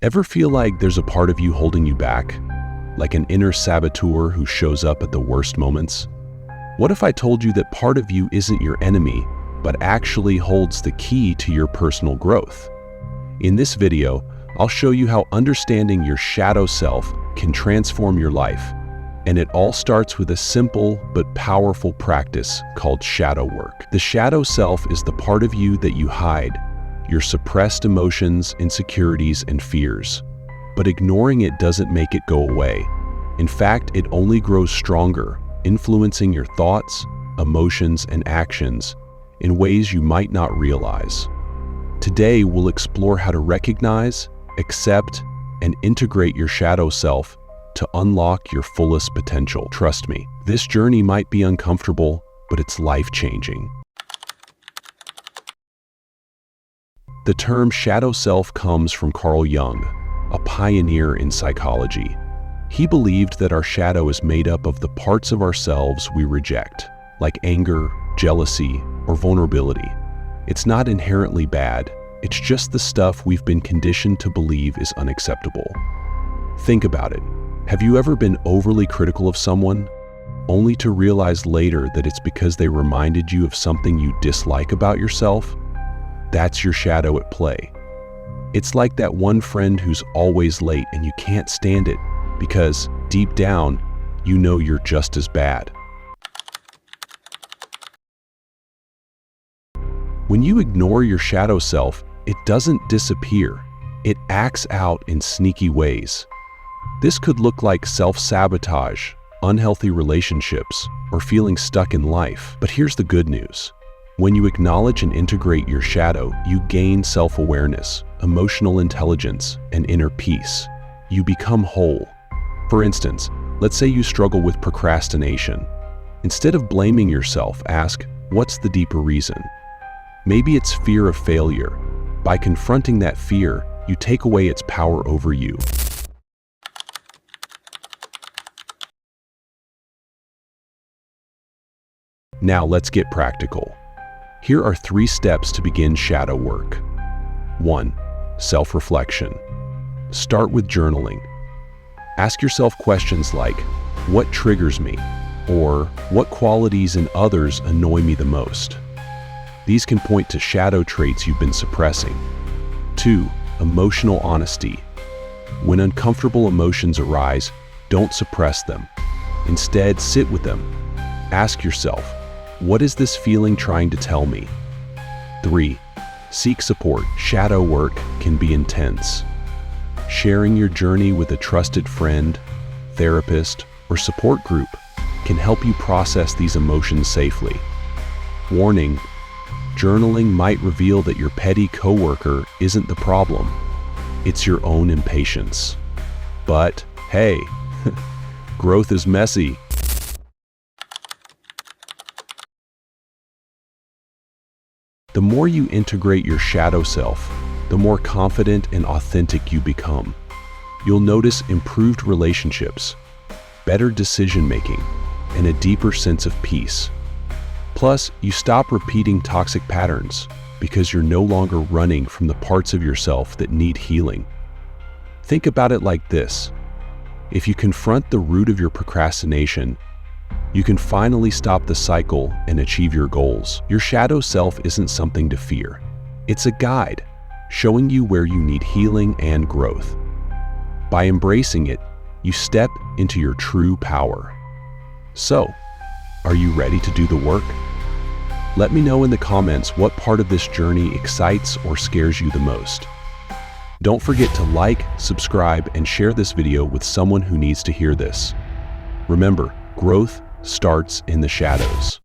Ever feel like there's a part of you holding you back? Like an inner saboteur who shows up at the worst moments? What if I told you that part of you isn't your enemy, but actually holds the key to your personal growth? In this video, I'll show you how understanding your shadow self can transform your life. And it all starts with a simple but powerful practice called shadow work. The shadow self is the part of you that you hide, your suppressed emotions, insecurities, and fears. But ignoring it doesn't make it go away. In fact, it only grows stronger, influencing your thoughts, emotions, and actions in ways you might not realize. Today, we'll explore how to recognize, accept, and integrate your shadow self to unlock your fullest potential. Trust me, this journey might be uncomfortable, but it's life-changing. The term shadow self comes from Carl Jung, a pioneer in psychology. He believed that our shadow is made up of the parts of ourselves we reject, like anger, jealousy, or vulnerability. It's not inherently bad, it's just the stuff we've been conditioned to believe is unacceptable. Think about it. Have you ever been overly critical of someone, only to realize later that it's because they reminded you of something you dislike about yourself? That's your shadow at play. It's like that one friend who's always late and you can't stand it because, deep down, you know you're just as bad. When you ignore your shadow self, it doesn't disappear. It acts out in sneaky ways. This could look like self-sabotage, unhealthy relationships, or feeling stuck in life. But here's the good news. When you acknowledge and integrate your shadow, you gain self-awareness, emotional intelligence, and inner peace. You become whole. For instance, let's say you struggle with procrastination. Instead of blaming yourself, ask, what's the deeper reason? Maybe it's fear of failure. By confronting that fear, you take away its power over you. Now let's get practical. Here are 3 steps to begin shadow work. 1. Self-reflection. Start with journaling. Ask yourself questions like, what triggers me? Or what qualities in others annoy me the most? These can point to shadow traits you've been suppressing. 2. Emotional honesty. When uncomfortable emotions arise, don't suppress them. Instead, sit with them. Ask yourself, what is this feeling trying to tell me? 3. Seek support. Shadow work can be intense. Sharing your journey with a trusted friend, therapist, or support group can help you process these emotions safely. Warning: journaling might reveal that your petty coworker isn't the problem. It's your own impatience. But hey, growth is messy. The more you integrate your shadow self, the more confident and authentic you become. You'll notice improved relationships, better decision-making, and a deeper sense of peace. Plus, you stop repeating toxic patterns because you're no longer running from the parts of yourself that need healing. Think about it like this. If you confront the root of your procrastination, you can finally stop the cycle and achieve your goals. Your shadow self isn't something to fear. It's a guide, showing you where you need healing and growth. By embracing it, you step into your true power. So, are you ready to do the work? Let me know in the comments what part of this journey excites or scares you the most. Don't forget to like, subscribe, and share this video with someone who needs to hear this. Remember, growth starts in the shadows.